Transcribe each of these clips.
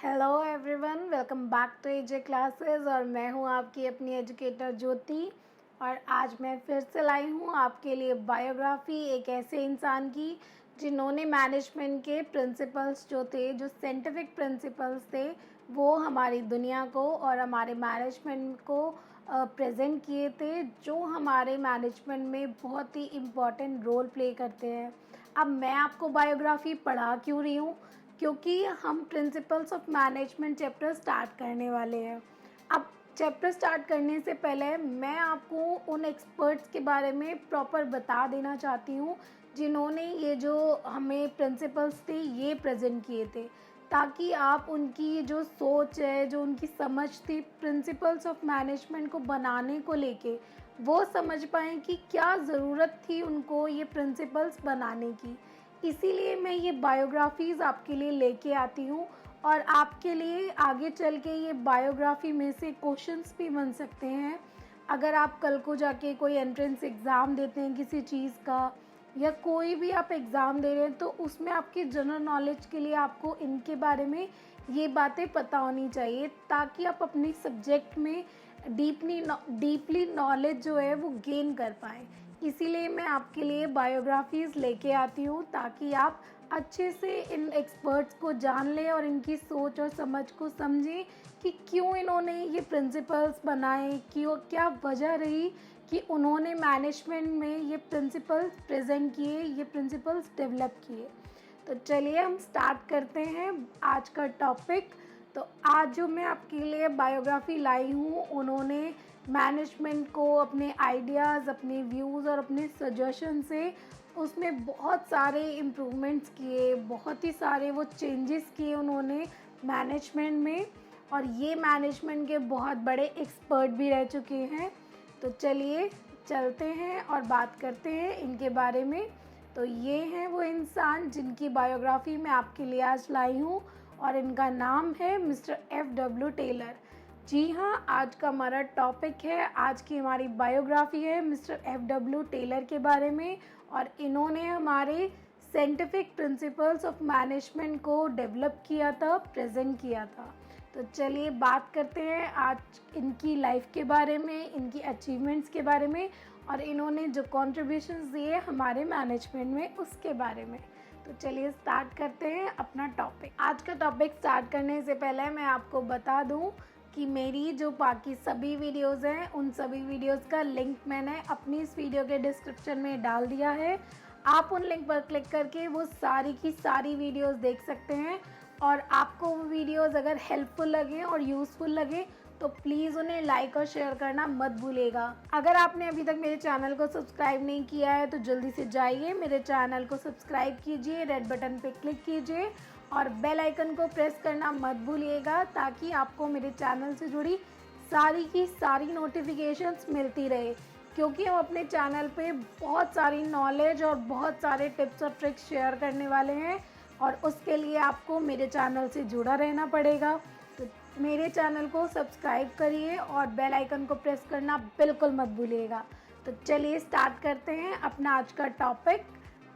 Hello everyone, welcome back to AJ classes. और मैं हूं आपकी अपनी एजुकेटर ज्योति। और आज मैं फिर से लाई हूं आपके लिए बायोग्राफी एक ऐसे इंसान की जिन्होंने मैनेजमेंट के प्रिंसिपल्स जो थे, जो साइंटिफिक प्रिंसिपल्स थे, वो हमारी दुनिया को और हमारे मैनेजमेंट को प्रेजेंट किए थे, जो हमारे मैनेजमेंट में बहुत ही इम्पॉर्टेंट रोल प्ले करते हैं। अब मैं आपको बायोग्राफी पढ़ा क्यों रही हूँ? क्योंकि हम principles of management chapter start करने वाले हैं। अब चैप्टर स्टार्ट करने से पहले मैं आपको उन एक्सपर्ट्स के बारे में प्रॉपर बता देना चाहती हूँ जिन्होंने ये जो हमें प्रिंसिपल्स थे ये प्रेजेंट किए थे, ताकि आप उनकी जो सोच है, जो उनकी समझ थी प्रिंसिपल्स ऑफ मैनेजमेंट को बनाने को लेके, वो समझ पाएँ कि क्या ज़रूरत थी उनको ये प्रिंसिपल्स बनाने की। इसीलिए मैं ये बायोग्राफीज़ आपके लिए लेके आती हूँ और आपके लिए आगे चल के ये बायोग्राफी में से क्वेश्चंस भी बन सकते हैं। अगर आप कल को जाके कोई एंट्रेंस एग्ज़ाम देते हैं किसी चीज़ का, या कोई भी आप एग्ज़ाम दे रहे हैं, तो उसमें आपकी जनरल नॉलेज के लिए आपको इनके बारे में ये बातें पता होनी चाहिए, ताकि आप अपने सब्जेक्ट में डीपली नॉलेज जो है वो गेन कर पाएँ। इसीलिए मैं आपके लिए बायोग्राफीज़ लेके आती हूँ, ताकि आप अच्छे से इन एक्सपर्ट्स को जान लें और इनकी सोच और समझ को समझें कि क्यों इन्होंने ये प्रिंसिपल्स बनाए, क्यों, क्या वजह रही कि उन्होंने मैनेजमेंट में ये प्रिंसिपल्स प्रेजेंट किए, ये प्रिंसिपल्स डेवलप किए। तो चलिए हम स्टार्ट करते हैं आज का टॉपिक। तो आज जो मैं आपके लिए बायोग्राफी लाई हूँ, उन्होंने मैनेजमेंट को अपने आइडियाज़, अपने व्यूज़ और अपने सजेशन से उसमें बहुत सारे इम्प्रूवमेंट्स किए, बहुत ही सारे वो चेंजेस किए उन्होंने मैनेजमेंट में। और ये मैनेजमेंट के बहुत बड़े एक्सपर्ट भी रह चुके हैं। तो चलिए चलते हैं और बात करते हैं इनके बारे में। तो ये हैं वो इंसान जिनकी बायोग्राफी मैं आपके लिए आज लाई हूँ, और इनका नाम है मिस्टर F.W. टेलर। जी हाँ, आज का हमारा टॉपिक है, आज की हमारी बायोग्राफी है मिस्टर F.W. टेलर के बारे में। और इन्होंने हमारे साइंटिफिक प्रिंसिपल्स ऑफ मैनेजमेंट को डेवलप किया था, प्रेजेंट किया था। तो चलिए बात करते हैं आज इनकी लाइफ के बारे में, इनकी अचीवमेंट्स के बारे में, और इन्होंने जो कॉन्ट्रीब्यूशंस दिए हमारे मैनेजमेंट में उसके बारे में। तो चलिए स्टार्ट करते हैं अपना टॉपिक। आज का टॉपिक स्टार्ट करने से पहले मैं आपको बता दूं कि मेरी जो बाकी सभी वीडियोज़ हैं, उन सभी वीडियोज़ का लिंक मैंने अपनी इस वीडियो के डिस्क्रिप्शन में डाल दिया है। आप उन लिंक पर क्लिक करके वो सारी की सारी वीडियोज़ देख सकते हैं। और आपको वो वीडियोज़ अगर हेल्पफुल लगे और यूज़फुल लगे तो प्लीज़ उन्हें लाइक और शेयर करना मत भूलिएगा। अगर आपने अभी तक मेरे चैनल को सब्सक्राइब नहीं किया है तो जल्दी से जाइए, मेरे चैनल को सब्सक्राइब कीजिए, रेड बटन पे क्लिक कीजिए और बेल आइकन को प्रेस करना मत भूलिएगा, ताकि आपको मेरे चैनल से जुड़ी सारी की सारी नोटिफिकेशंस मिलती रहे। क्योंकि हम अपने चैनल पे बहुत सारी नॉलेज और बहुत सारे टिप्स और ट्रिक्स शेयर करने वाले हैं, और उसके लिए आपको मेरे चैनल से जुड़ा रहना पड़ेगा। तो मेरे चैनल को सब्सक्राइब करिए और बेल आइकन को प्रेस करना बिल्कुल मत भूलिएगा। तो चलिए स्टार्ट करते हैं अपना आज का topic,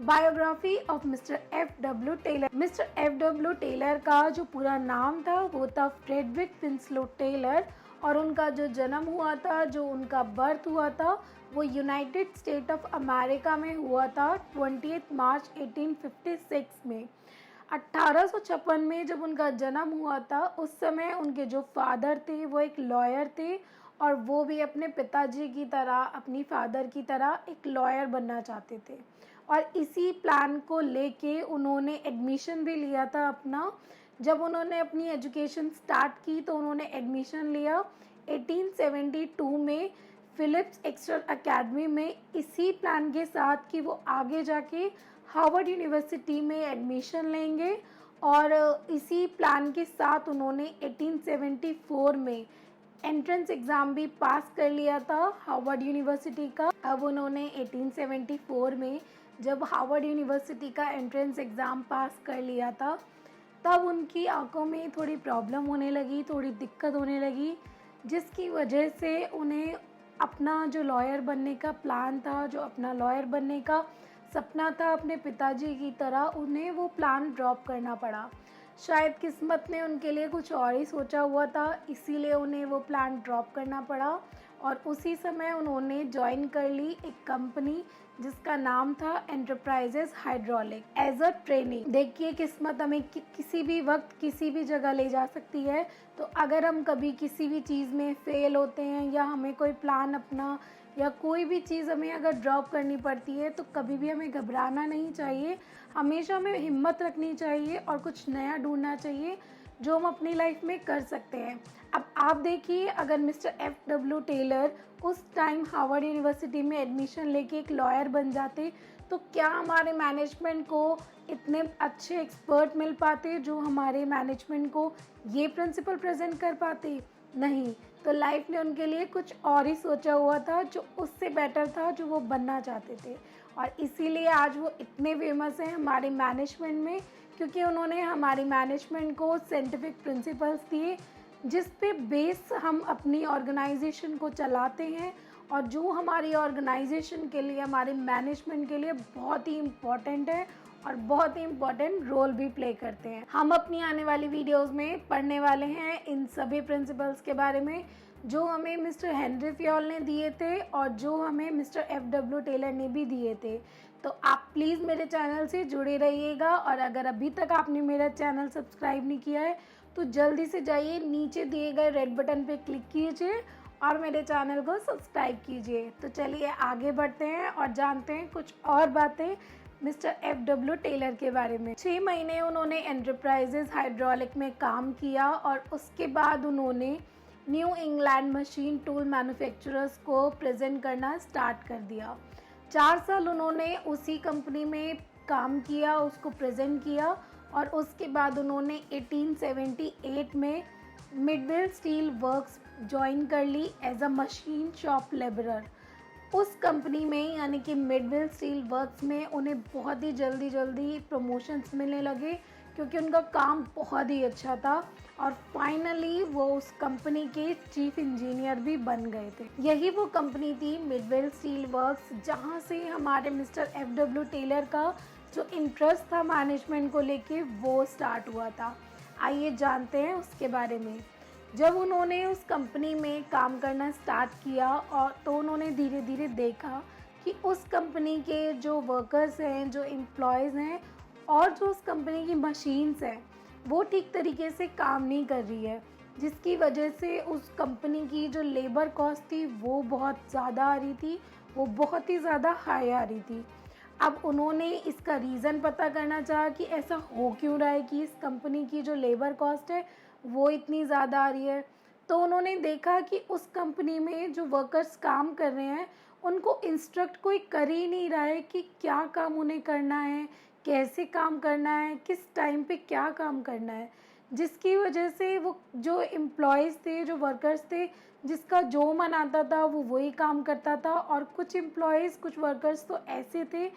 biography of mister F.W. Taylor. Mister F.W. Taylor का जो पूरा नाम था वो था फ्रेडरिक विंसलो टेलर, और उनका जो जन्म हुआ था, जो उनका बर्थ हुआ था, वो यूनाइटेड स्टेट ऑफ अमेरिका में हुआ था 20 मार्च 1856 में। 1856 में जब उनका जन्म हुआ था, उस समय उनके जो फादर थे वो एक लॉयर थे, और वो भी अपने पिताजी की तरह, अपनी फादर की तरह एक लॉयर बनना चाहते थे। और इसी प्लान को लेके उन्होंने एडमिशन भी लिया था अपना। जब उन्होंने अपनी एजुकेशन स्टार्ट की तो उन्होंने एडमिशन लिया 1872 में फिलिप्स एक्स्टर एकेडमी में, इसी प्लान के साथ कि वो आगे जाके हार्वर्ड यूनिवर्सिटी में एडमिशन लेंगे। और इसी प्लान के साथ उन्होंने 1874 में एंट्रेंस एग्ज़ाम भी पास कर लिया था हार्वर्ड यूनिवर्सिटी का। अब उन्होंने 1874 में जब हार्वर्ड यूनिवर्सिटी का एंट्रेंस एग्ज़ाम पास कर लिया था, तब उनकी आंखों में थोड़ी प्रॉब्लम होने लगी, थोड़ी दिक्कत होने लगी, जिसकी वजह से उन्हें अपना जो लॉयर बनने का प्लान था, जो अपना लॉयर बनने का सपना था अपने पिताजी की तरह, उन्हें वो प्लान ड्रॉप करना पड़ा। शायद किस्मत ने उनके लिए कुछ और ही सोचा हुआ था, इसीलिए उन्हें वो प्लान ड्रॉप करना पड़ा और उसी समय उन्होंने ज्वाइन कर ली एक कंपनी जिसका नाम था enterprises hydraulic as a training. देखिए किस्मत हमें किसी भी वक्त किसी भी जगह ले जा सकती है। तो अगर हम कभी किसी भी चीज़ में फेल होते हैं या हमें कोई प्लान अपना या कोई भी चीज़ हमें अगर ड्रॉप करनी पड़ती है तो कभी भी हमें घबराना नहीं चाहिए। हमेशा हमें हिम्मत रखनी चाहिए और कुछ नया ढूंढना चाहिए जो हम अपनी लाइफ में कर सकते हैं। अब आप देखिए, अगर मिस्टर F.W. टेलर उस टाइम हार्वर्ड यूनिवर्सिटी में एडमिशन लेके एक लॉयर बन जाते तो क्या हमारे मैनेजमेंट को इतने अच्छे एक्सपर्ट मिल पाते जो हमारे मैनेजमेंट को ये प्रिंसिपल प्रेजेंट कर पाते? नहीं। तो लाइफ ने उनके लिए कुछ और ही सोचा हुआ था जो उससे बेटर था जो वो बनना चाहते थे, और इसीलिए आज वो इतने फेमस हैं हमारे मैनेजमेंट में, क्योंकि उन्होंने हमारी मैनेजमेंट को साइंटिफिक प्रिंसिपल्स दिए जिस पे बेस हम अपनी ऑर्गेनाइजेशन को चलाते हैं और जो हमारी ऑर्गेनाइजेशन के लिए, हमारे मैनेजमेंट के लिए बहुत ही इम्पॉर्टेंट है और बहुत ही इम्पॉर्टेंट रोल भी प्ले करते हैं। हम अपनी आने वाली वीडियोस में पढ़ने वाले हैं इन सभी प्रिंसिपल्स के बारे में जो हमें मिस्टर हेनरी फ्योल ने दिए थे और जो हमें मिस्टर F.W. टेलर ने भी दिए थे। तो आप प्लीज़ मेरे चैनल से जुड़े रहिएगा, और अगर अभी तक आपने मेरा चैनल सब्सक्राइब नहीं किया है तो जल्दी से जाइए, नीचे दिए गए रेड बटन पे क्लिक कीजिए और मेरे चैनल को सब्सक्राइब कीजिए। तो चलिए आगे बढ़ते हैं और जानते हैं कुछ और बातें मिस्टर F.W. टेलर के बारे में। 6 महीने उन्होंने एंटरप्राइजेस हाइड्रोलिक में काम किया और उसके बाद उन्होंने new England machine tool manufacturers को प्रेजेंट करना स्टार्ट कर दिया। 4 साल उन्होंने उसी कंपनी में काम किया, उसको प्रेजेंट किया, और उसके बाद उन्होंने 1878 में मिडवेल स्टील वर्क्स ज्वाइन कर ली as a machine shop labourer. उस कंपनी में यानी कि मिडवेल स्टील वर्क्स में उन्हें बहुत ही जल्दी प्रमोशंस मिलने लगे क्योंकि उनका काम बहुत ही अच्छा था, और फाइनली वो उस कंपनी के चीफ इंजीनियर भी बन गए थे। यही वो कंपनी थी मिडवेल स्टील वर्क्स जहाँ से हमारे मिस्टर F.W. टेलर का जो इंटरेस्ट था मैनेजमेंट को लेके वो स्टार्ट हुआ था। आइए जानते हैं उसके बारे में। जब उन्होंने उस कंपनी में काम करना स्टार्ट किया और तो उन्होंने धीरे धीरे देखा कि उस कंपनी के जो वर्कर्स हैं, जो एम्प्लॉयज़ हैं और जो उस कंपनी की मशीन्स हैं वो ठीक तरीके से काम नहीं कर रही है, जिसकी वजह से उस कंपनी की जो लेबर कॉस्ट थी वो बहुत ज़्यादा आ रही थी, वो बहुत ही ज़्यादा हाई आ रही थी। अब उन्होंने इसका रीज़न पता करना चाहा कि ऐसा हो क्यों रहा है कि इस कंपनी की जो लेबर कॉस्ट है वो इतनी ज़्यादा आ रही है। तो उन्होंने देखा कि उस कंपनी में जो वर्कर्स काम कर रहे हैं उनको इंस्ट्रक्ट कोई कर ही नहीं रहा है कि क्या काम उन्हें करना है, कैसे काम करना है, किस टाइम पे क्या काम करना है, जिसकी वजह से वो जो एम्प्लॉयज़ थे, जो वर्कर्स थे, जिसका जो मन आता था वो वही काम करता था, और कुछ एम्प्लॉयज़, कुछ वर्कर्स तो ऐसे थे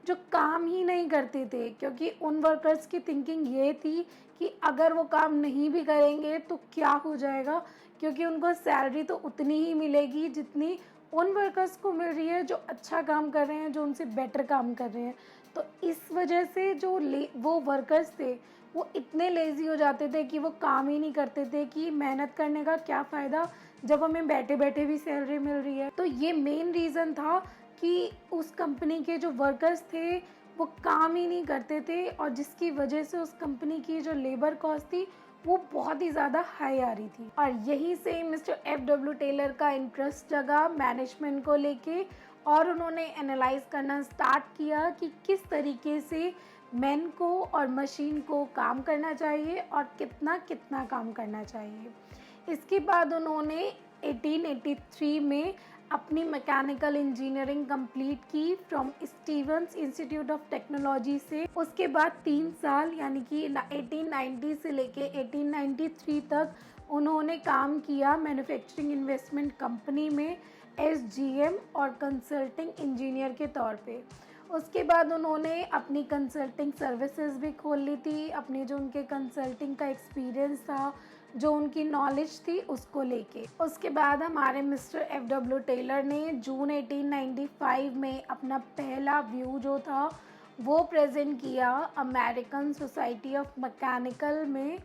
जो काम ही नहीं करते थे क्योंकि उन वर्कर्स की थिंकिंग ये थी कि अगर वो काम नहीं भी करेंगे तो क्या हो जाएगा, क्योंकि उनको सैलरी तो उतनी ही मिलेगी जितनी उन वर्कर्स को मिल रही है जो अच्छा काम कर रहे हैं, जो उनसे बेटर काम कर रहे हैं। तो इस वजह से जो वो वर्कर्स थे वो इतने लेज़ी हो जाते थे कि वो काम ही नहीं करते थे कि मेहनत करने का क्या फ़ायदा जब हमें बैठे बैठे भी सैलरी मिल रही है। तो ये मेन रीज़न था कि उस कंपनी के जो वर्कर्स थे वो काम ही नहीं करते थे, और जिसकी वजह से उस कंपनी की जो लेबर कॉस्ट थी वो बहुत ही ज़्यादा हाई आ रही थी। और यहीं से मिस्टर F.W. टेलर का इंटरेस्ट जगा मैनेजमेंट को लेके, और उन्होंने एनालाइज करना स्टार्ट किया कि किस तरीके से मैन को और मशीन को काम करना चाहिए और कितना कितना काम करना चाहिए। इसके बाद उन्होंने 1883 में अपनी मैकेनिकल इंजीनियरिंग कंप्लीट की from Stevens Institute of Technology से। उसके बाद 3 साल यानी कि 1890 से लेके 1893 तक उन्होंने काम किया मैन्युफैक्चरिंग इन्वेस्टमेंट कंपनी में SGM और कंसल्टिंग इंजीनियर के तौर पे। उसके बाद उन्होंने अपनी कंसल्टिंग सर्विसेज भी खोल ली थी, अपने जो उनके कंसल्टिंग का एक्सपीरियंस था, जो उनकी नॉलेज थी उसको लेके। उसके बाद हमारे मिस्टर F.W. टेलर ने जून 1895 में अपना पहला व्यू जो था वो प्रेजेंट किया अमेरिकन सोसाइटी ऑफ मैकेनिकल में,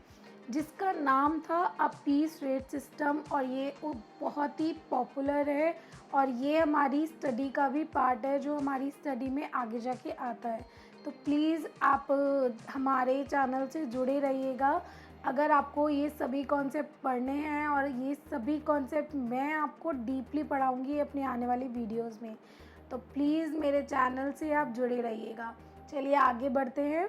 जिसका नाम था अ पीस रेट सिस्टम। और ये बहुत ही पॉपुलर है और ये हमारी स्टडी का भी पार्ट है, जो हमारी स्टडी में आगे जाके आता है। तो प्लीज़ आप हमारे चैनल से जुड़े रहिएगा। अगर आपको ये सभी कॉन्सेप्ट पढ़ने हैं और ये सभी कॉन्सेप्ट मैं आपको डीपली पढ़ाऊँगी अपनी आने वाली वीडियोज़ में, तो प्लीज़ मेरे चैनल से आप जुड़े रहिएगा। चलिए आगे बढ़ते हैं।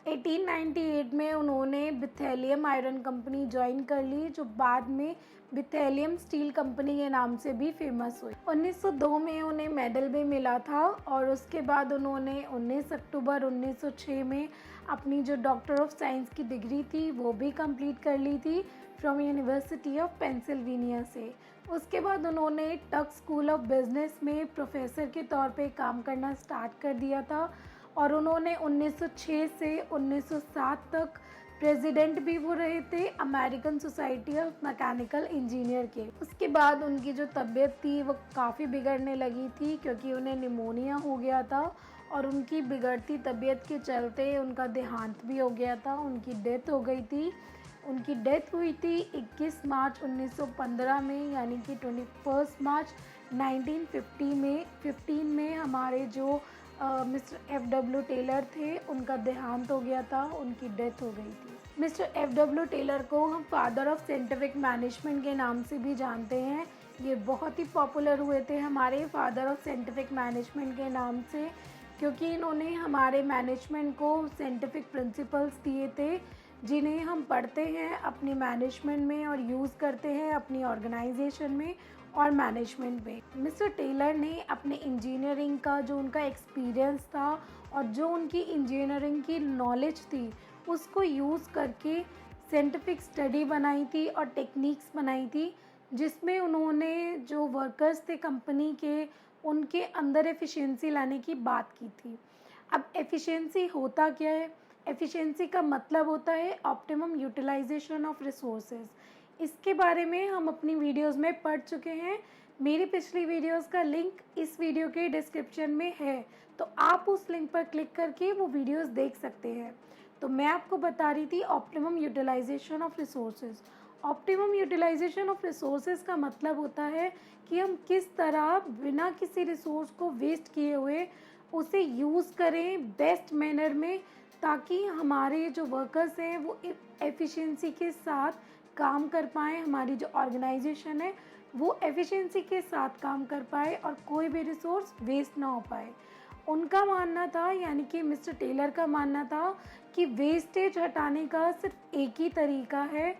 1898 में उन्होंने बिथेलियम आयरन कंपनी ज्वाइन कर ली, जो बाद में बिथेलियम स्टील कंपनी के नाम से भी फेमस हुई। 1902 में उन्हें मेडल भी मिला था और उसके बाद उन्होंने 19 अक्टूबर 1906 में अपनी जो डॉक्टर ऑफ साइंस की डिग्री थी वो भी कंप्लीट कर ली थी फ्रॉम यूनिवर्सिटी ऑफ पेंसिल्वेनिया से। उसके बाद उन्होंने टक स्कूल ऑफ बिजनेस में प्रोफेसर के तौर पे काम करना स्टार्ट कर दिया था और उन्होंने 1906 से 1907 तक प्रेसिडेंट भी वो रहे थे American society of mechanical engineer के। उसके बाद उनकी जो तबीयत थी वो काफ़ी बिगड़ने लगी थी, क्योंकि उन्हें निमोनिया हो गया था और उनकी बिगड़ती तबीयत के चलते उनका देहांत भी हो गया था, उनकी डेथ हो गई थी। उनकी डेथ हुई थी 21 मार्च 1915 में, यानी कि 21 मार्च 1915 में हमारे जो मिस्टर एफ.डब्ल्यू. टेलर थे उनका देहांत हो गया था, उनकी डेथ हो गई थी। Mister F.W.. टेलर को हम फादर ऑफ साइंटिफिक मैनेजमेंट के नाम से भी जानते हैं। ये बहुत ही पॉपुलर हुए थे हमारे फादर ऑफ साइंटिफिक मैनेजमेंट के नाम से, क्योंकि इन्होंने हमारे मैनेजमेंट को साइंटिफिक प्रिंसिपल्स दिए थे, जिन्हें हम पढ़ते हैं अपने मैनेजमेंट में और यूज़ करते हैं अपनी ऑर्गेनाइजेशन में और मैनेजमेंट में। मिस्टर टेलर ने अपने इंजीनियरिंग का जो उनका एक्सपीरियंस था और जो उनकी इंजीनियरिंग की नॉलेज थी उसको यूज़ करके साइंटिफिक स्टडी बनाई थी और टेक्निक्स बनाई थी, जिसमें उन्होंने जो वर्कर्स थे कंपनी के उनके अंदर एफिशिएंसी लाने की बात की थी। अब एफिशिएंसी होता क्या है? एफिशिएंसी का मतलब होता है ऑप्टिमम यूटिलाइजेशन ऑफ रिसोर्सेज। इसके बारे में हम अपनी वीडियोस में पढ़ चुके हैं। मेरी पिछली वीडियोस का लिंक इस वीडियो के डिस्क्रिप्शन में है, तो आप उस लिंक पर क्लिक करके वो वीडियोस देख सकते हैं। तो मैं आपको बता रही थी optimum utilisation of resources. Optimum utilisation of resources का मतलब होता है कि हम किस तरह बिना किसी रिसोर्स को वेस्ट किए हुए उसे यूज़ करें बेस्ट मैनर में, ताकि हमारे जो वर्कर्स हैं वो एफिशिएंसी के साथ काम कर पाएँ, हमारी जो ऑर्गेनाइजेशन है वो एफिशिएंसी के साथ काम कर पाए और कोई भी रिसोर्स वेस्ट ना हो पाए। उनका मानना था, यानी कि मिस्टर टेलर का मानना था कि वेस्टेज हटाने का सिर्फ एक ही तरीका है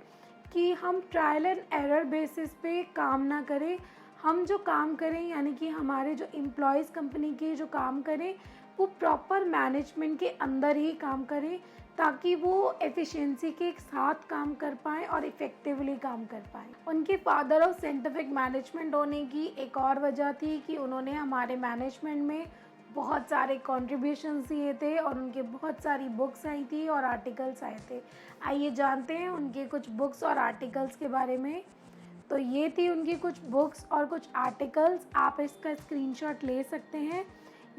कि हम ट्रायल एंड एरर बेसिस पे काम ना करें। हम जो काम करें, यानी कि हमारे जो एम्प्लॉयज़ कंपनी के जो काम करें वो प्रॉपर मैनेजमेंट के अंदर ही काम करें, ताकि वो एफिशिएंसी के साथ काम कर पाएँ और इफ़ेक्टिवली काम कर पाएँ। उनके फादर ऑफ साइंटिफिक मैनेजमेंट होने की एक और वजह थी कि उन्होंने हमारे मैनेजमेंट में बहुत सारे कॉन्ट्रीब्यूशंस दिए थे और उनके बहुत सारी बुक्स आई थी और आर्टिकल्स आए थे। आइए जानते हैं उनके कुछ बुक्स और आर्टिकल्स के बारे में। तो ये थी उनकी कुछ बुक्स और कुछ आर्टिकल्स, आप इसका स्क्रीनशॉट ले सकते हैं।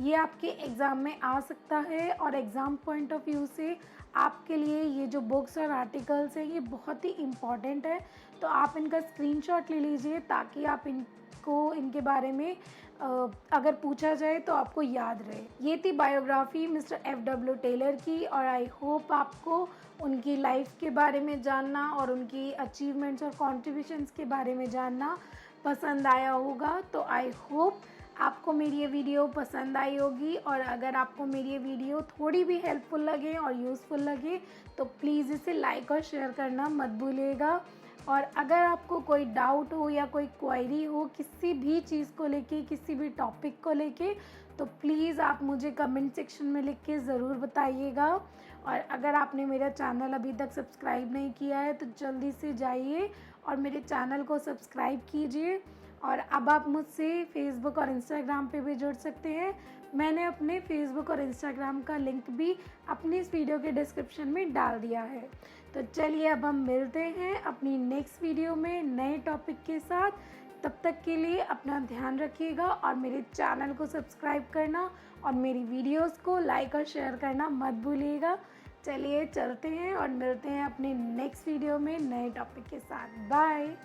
ये आपके एग्ज़ाम में आ सकता है और एग्ज़ाम पॉइंट ऑफ व्यू से आपके लिए ये जो बुक्स और आर्टिकल्स हैं ये बहुत ही इम्पॉर्टेंट है। तो आप इनका स्क्रीनशॉट ले लीजिए, ताकि आप इनको इनके बारे में अगर पूछा जाए तो आपको याद रहे। ये थी बायोग्राफी मिस्टर एफ.डब्ल्यू. टेलर की, और आई होप आपको उनकी लाइफ के बारे में जानना और उनकी अचीवमेंट्स और कॉन्ट्रीब्यूशंस के बारे में जानना पसंद आया होगा। तो आई होप आपको मेरी ये वीडियो पसंद आई होगी, और अगर आपको मेरी ये वीडियो थोड़ी भी हेल्पफुल लगे और यूज़फुल लगे तो प्लीज़ इसे लाइक और शेयर करना मत भूलिएगा। और अगर आपको कोई डाउट हो या कोई क्वेरी हो किसी भी चीज़ को लेके, किसी भी टॉपिक को लेके, तो प्लीज़ आप मुझे कमेंट सेक्शन में लिख के ज़रूर बताइएगा। और अगर आपने मेरा चैनल अभी तक सब्सक्राइब नहीं किया है तो जल्दी से जाइए और मेरे चैनल को सब्सक्राइब कीजिए। और अब आप मुझसे फेसबुक और इंस्टाग्राम पे भी जुड़ सकते हैं। मैंने अपने फेसबुक और इंस्टाग्राम का लिंक भी अपनी इस वीडियो के डिस्क्रिप्शन में डाल दिया है। तो चलिए अब हम मिलते हैं अपनी नेक्स्ट वीडियो में नए टॉपिक के साथ। तब तक के लिए अपना ध्यान रखिएगा और मेरे चैनल को सब्सक्राइब करना और मेरी वीडियोस को लाइक और शेयर करना मत भूलिएगा। चलिए चलते हैं और मिलते हैं अपने नेक्स्ट वीडियो में नए टॉपिक के साथ। बाय।